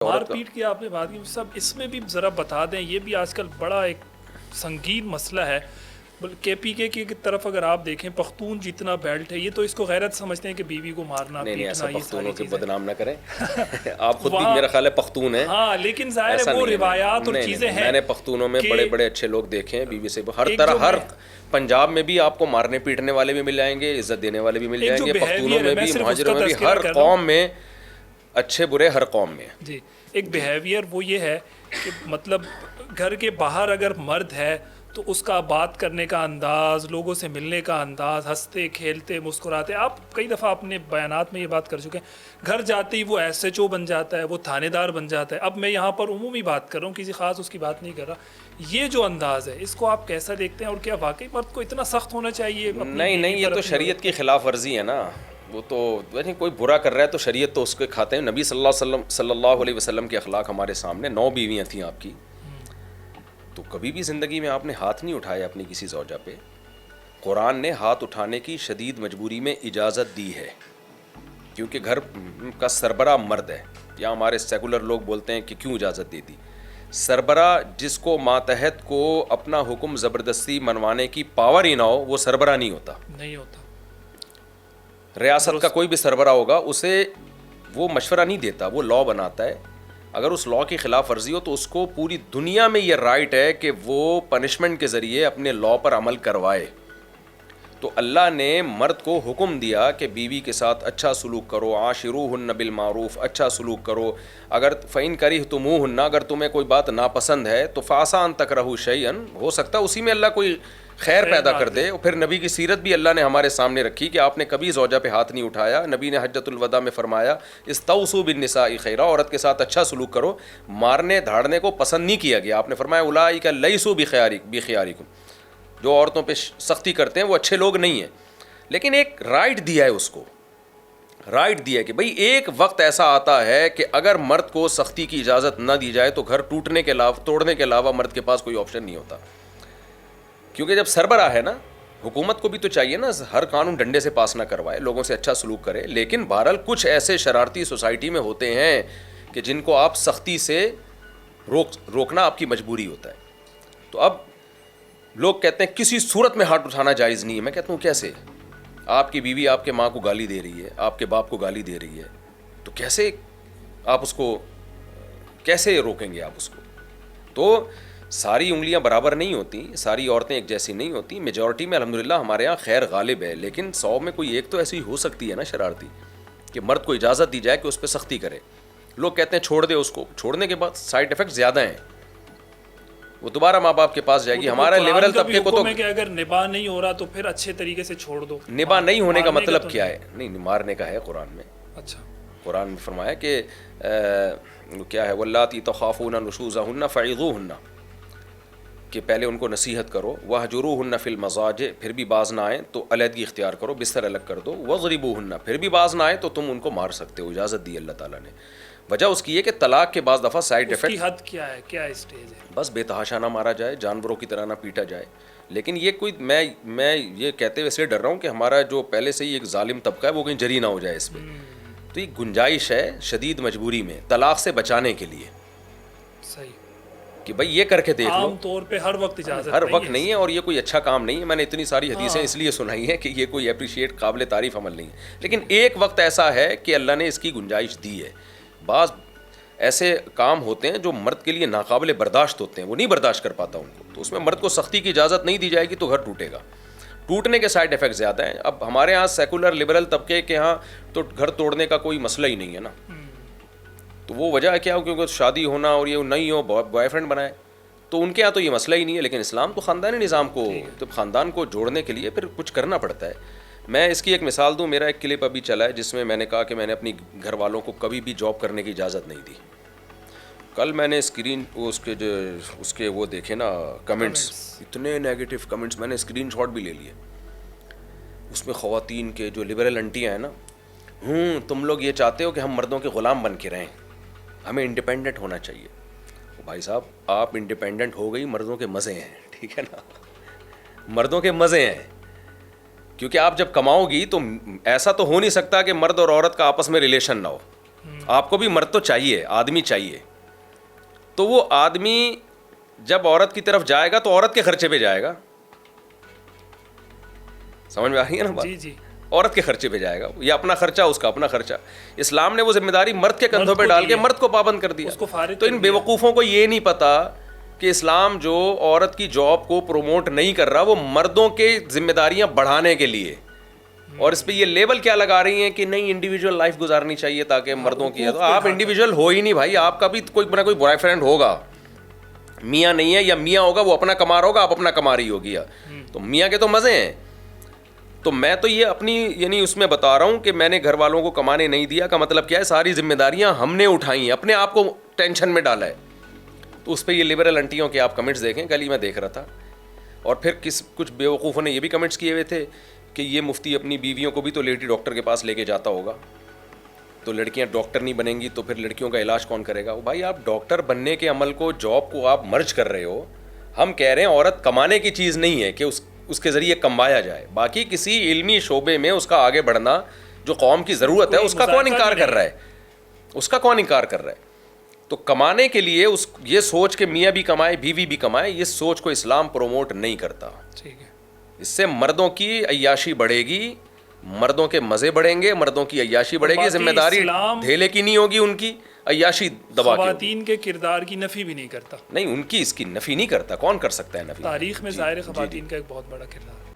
مار پیٹ کی آپ نے بات کی سب، اس میں بھی ذرا بتا دیں، یہ بھی آج کل بڑا ایک سنگین مسئلہ ہے. کے پی کے کی طرف اگر آپ دیکھیں، پختون جتنا بیلٹ ہے، یہ تو اس کو غیرت سمجھتے ہیں کہ بیوی کو مارنا نہیں ایسا پیٹنا، یہ پختونوں ساری کے چیزیں بدنام نہ کریں. آپ خود بھی وہاں میرا خیال ہے پختون ہیں. ہاں، لیکن ظاہر ایسا ہے وہ نہیں روایات اور نہیں چیزیں ہیں. میں نے پختونوں میں کہ بڑے بڑے اچھے لوگ دیکھے ہیں. بیوی سے ہر ایک طرح، جو ہر میں پنجاب میں بھی آپ کو مارنے پیٹنے والے بھی مل جائیں گے، عزت دینے والے بھی مل ایک جائیں جو گے. پختونوں بیہیویئر ہے، میں میں بھی، صرف اس مہاجروں کا میں بھی، تذکرہ ہر کر رہا ہوں قوم میں اچھے برے ہر قوم میں. جی. ایک بیہیویئر وہ یہ ہے کہ مطلب گھر کے باہر اگر مرد ہے تو اس کا بات کرنے کا انداز، لوگوں سے ملنے کا انداز، ہنستے کھیلتے مسکراتے، آپ کئی دفعہ اپنے بیانات میں یہ بات کر چکے ہیں. گھر جاتے ہی وہ ایس ایچ او بن جاتا ہے، وہ تھانے دار بن جاتا ہے. اب میں یہاں پر عمومی بات کر رہا ہوں، کسی خاص اس کی بات نہیں کر رہا. یہ جو انداز ہے، اس کو آپ کیسا دیکھتے ہیں؟ اور کیا واقعی مرد کو اتنا سخت ہونا چاہیے اپنی نہیں بیوی یہ پر، تو اپنی شریعت کی خلاف ورزی ہے نا. وہ تو ویسے کوئی برا کر رہا ہے تو شریعت تو اس کے کھاتے ہیں. نبی صلی اللہ علیہ وسلم کے اخلاق ہمارے سامنے. 9 بیویاں تھیں آپ کی، تو کبھی بھی زندگی میں آپ نے ہاتھ نہیں اٹھایا اپنی کسی زوجہ پہ. قرآن نے ہاتھ اٹھانے کی شدید مجبوری میں اجازت دی ہے، کیونکہ گھر کا سربراہ مرد ہے. یا ہمارے سیکولر لوگ بولتے ہیں کہ کیوں اجازت دے دی. سربراہ جس کو ماتحت کو اپنا حکم زبردستی منوانے کی پاور ہی نہ ہو، وہ سربراہ نہیں ہوتا. نہیں ہوتا. ریاست کا کوئی بھی سربراہ ہوگا، اسے وہ مشورہ نہیں دیتا، وہ لاء بناتا ہے. اگر اس لاء کی خلاف ورزی ہو تو اس کو پوری دنیا میں یہ رائٹ ہے کہ وہ پنشمنٹ کے ذریعے اپنے لاء پر عمل کروائے. تو اللہ نے مرد کو حکم دیا کہ بیوی کے ساتھ اچھا سلوک کرو، عاشروہن بالمعروف، اچھا سلوک کرو. اگر فَإِن كَرِهْتُمُوهُنَّ، اگر تمہیں کوئی بات ناپسند ہے تو فَعَسَىٰ أَن تَكْرَهُوا شَيْئًا، ہو سکتا ہے اسی میں اللہ کوئی خیر پیدا کر دے. اور پھر نبی کی سیرت بھی اللہ نے ہمارے سامنے رکھی کہ آپ نے کبھی زوجہ پہ ہاتھ نہیں اٹھایا. نبی نے حجۃ الوداع میں فرمایا استوصوا بالنساء خیرا، عورت کے ساتھ اچھا سلوک کرو. مارنے دھاڑنے کو پسند نہیں کیا گیا. آپ نے فرمایا اولئک لیسوا بخیارکم، جو عورتوں پہ سختی کرتے ہیں وہ اچھے لوگ نہیں ہیں. لیکن ایک رائٹ دیا ہے، اس کو رائٹ دیا ہے کہ بھئی ایک وقت ایسا آتا ہے کہ اگر مرد کو سختی کی اجازت نہ دی جائے تو گھر ٹوٹنے کے علاوہ، توڑنے کے علاوہ مرد کے پاس کوئی آپشن نہیں ہوتا. کیونکہ جب سربراہ ہے نا، حکومت کو بھی تو چاہیے نا ہر قانون ڈنڈے سے پاس نہ کروائے، لوگوں سے اچھا سلوک کرے. لیکن بہرحال کچھ ایسے شرارتی سوسائٹی میں ہوتے ہیں کہ جن کو آپ سختی سے روکنا آپ کی مجبوری ہوتا ہے. تو اب لوگ کہتے ہیں کسی صورت میں ہاتھ اٹھانا جائز نہیں ہے. میں کہتا ہوں کیسے؟ آپ کی بیوی آپ کے ماں کو گالی دے رہی ہے، آپ کے باپ کو گالی دے رہی ہے، تو کیسے آپ اس کو کیسے روکیں گے آپ اس کو؟ تو ساری انگلیاں برابر نہیں ہوتی، ساری عورتیں ایک جیسی نہیں ہوتی. میجورٹی میں الحمدللہ ہمارے ہاں خیر غالب ہے، لیکن 100 میں کوئی ایک تو ایسی ہو سکتی ہے نا شرارتی، کہ مرد کو اجازت دی جائے کہ اس پہ سختی کرے. لوگ کہتے ہیں چھوڑ دے اس کو. چھوڑنے کے بعد سائڈ افیکٹ زیادہ ہیں، وہ دوبارہ ماں باپ کے پاس جائے گی. ہمارا لبرل طبقے کو تو کہ اگر نباہ نہیں ہو رہا تو پھر اچھے طریقے سے چھوڑ دو. نباہ نہیں ہونے کا مطلب کیا ہے؟ نہیں، مارنے کا ہے قرآن میں. اچھا، قرآن میں فرمایا کہ کیا ہے، واللاتی تخافون نشوزہن فعظوہن، کہ پہلے ان کو نصیحت کرو. واہجروہن فی المضاجع، پھر بھی باز نہ آئیں تو علیحدگی اختیار کرو، بستر الگ کر دو. واضربوہن، پھر بھی باز نہ آئیں تو تم ان کو مار سکتے ہو، اجازت دی اللہ تعالیٰ نے. وجہ اس کی ہے کہ طلاق کے بعض دفعہ سائڈ اس کی افیکٹ، حد کیا ہے، کیا اسٹیج ہے؟ بس بے تحاشا نہ مارا جائے، جانوروں کی طرح نہ پیٹا جائے. لیکن یہ کوئی، میں یہ کہتے ہوئے اس لیے ڈر رہا ہوں کہ ہمارا جو پہلے سے ہی ایک ظالم طبقہ ہے وہ کہیں جری نہ ہو جائے اس پہ. تو یہ گنجائش ہے شدید مجبوری میں طلاق سے بچانے کے لیے، صحیح، کہ بھائی یہ کر کے دیکھ لو. عام طور پہ ہر وقت اجازت ہر وقت نہیں ہے، اور یہ کوئی اچھا کام نہیں ہے. میں نے اتنی ساری حدیثیں اس لیے سنائی ہیں کہ یہ کوئی اپریشیٹ قابل تعریف عمل نہیں ہے. لیکن ایک وقت ایسا ہے کہ اللہ نے اس کی گنجائش دی ہے. بعض ایسے کام ہوتے ہیں جو مرد کے لیے ناقابل برداشت ہوتے ہیں، وہ نہیں برداشت کر پاتا ان کو، تو اس میں مرد کو سختی کی اجازت نہیں دی جائے گی تو گھر ٹوٹے گا. ٹوٹنے کے سائڈ افیکٹ زیادہ ہیں. اب ہمارے ہاں سیکولر لبرل طبقے کے ہاں تو گھر توڑنے کا کوئی مسئلہ ہی نہیں ہے نا. تو وہ وجہ کیا ہو؟ کیونکہ شادی ہونا اور یہ نہیں ہو، بوائے فرینڈ بنائے، تو ان کے یہاں تو یہ مسئلہ ہی نہیں ہے. لیکن اسلام تو خاندانی نظام کو، تو خاندان کو جوڑنے کے لیے پھر کچھ کرنا پڑتا ہے. میں اس کی ایک مثال دوں. میرا ایک کلپ ابھی چلا ہے جس میں نے کہا کہ میں نے اپنی گھر والوں کو کبھی بھی جاب کرنے کی اجازت نہیں دی. کل میں نے اسکرین اس کے وہ دیکھے نا کمنٹس، اتنے نیگیٹو کمنٹس، میں نے اسکرین شاٹ بھی لے لیے. اس میں خواتین کے جو لبرل انٹیاں ہیں نا، تم لوگ یہ چاہتے ہو کہ ہم مردوں کے غلام بن کے رہیں، ہمیں انڈیپینڈنٹ ہونا چاہیے. بھائی صاحب آپ انڈیپینڈنٹ ہو گئی، مردوں کے مزے ہیں، ٹھیک ہے نا، مردوں کے مزے ہیں. کیونکہ آپ جب کماؤ گی تو ایسا تو ہو نہیں سکتا کہ مرد اور عورت کا آپس میں ریلیشن نہ ہو. آپ کو بھی مرد تو چاہیے, آدمی چاہیے. تو وہ آدمی جب عورت کی طرف جائے گا تو عورت کے خرچے پہ جائے گا, سمجھ میں آ رہی ہے نا بات؟ جی جی, عورت کے خرچے پہ جائے گا, یا اپنا خرچہ اس کا اپنا خرچہ. اسلام نے وہ ذمہ داری مرد کے کندھوں پہ ڈال کے مرد کو پابند کر دیا. تو ان بیوقوفوں کو یہ نہیں پتا کہ اسلام جو عورت کی جاب کو پروموٹ نہیں کر رہا, وہ مردوں کے ذمہ داریاں بڑھانے کے لیے, اور اس پہ یہ لیبل کیا لگا رہی ہیں کہ نہیں انڈیویجول لائف گزارنی چاہیے تاکہ مردوں کی ہے. تو آپ انڈیویجول ہو ہی نہیں بھائی, آپ کا بھی کوئی نہ کوئی بوائے فرینڈ ہوگا, میاں نہیں ہے, یا میاں ہوگا وہ اپنا کما رہا ہوگا, آپ اپنا کما رہی ہوگی. تو میاں کے تو مزے ہیں. تو میں تو یہ اپنی یعنی اس میں بتا رہا ہوں کہ میں نے گھر والوں کو کمانے نہیں دیا کا مطلب کیا ہے, ساری ذمہ داریاں ہم نے اٹھائی ہیں, اپنے آپ کو ٹینشن میں ڈالا ہے. تو اس پہ یہ لبرل انٹیوں کے آپ کمنٹس دیکھیں, کل ہی میں دیکھ رہا تھا. اور پھر کچھ بیوقوفوں نے یہ بھی کمنٹس کیے ہوئے تھے کہ یہ مفتی اپنی بیویوں کو بھی تو لیڈی ڈاکٹر کے پاس لے کے جاتا ہوگا, تو لڑکیاں ڈاکٹر نہیں بنیں گی تو پھر لڑکیوں کا علاج کون کرے گا. بھائی آپ ڈاکٹر بننے کے عمل کو, جاب کو آپ مرج کر رہے ہو. ہم کہہ رہے ہیں عورت کمانے کی چیز نہیں ہے کہ اس کے ذریعے کمایا جائے, باقی کسی علمی شعبے میں اس کا آگے بڑھنا جو قوم کی ضرورت ہے اس کا کون انکار کر رہا ہے, اس کا کون انکار کر رہا ہے. تو کمانے کے لیے یہ سوچ کہ میاں بھی کمائے بیوی بھی کمائے, یہ سوچ کو اسلام پروموٹ نہیں کرتا. ٹھیک ہے, اس سے مردوں کی عیاشی بڑھے گی, مردوں کے مزے بڑھیں گے, مردوں کی عیاشی بڑھے گی, ذمہ داری ڈھیلے کی نہیں ہوگی, ان کی عیاشی دبا کے. خواتین کے کردار کی نفی بھی نہیں کرتا, نہیں ان کی اس کی نفی نہیں کرتا, کون کر سکتا ہے نفی؟ تاریخ میں ظاہر خواتین کا ایک بہت بڑا کردار.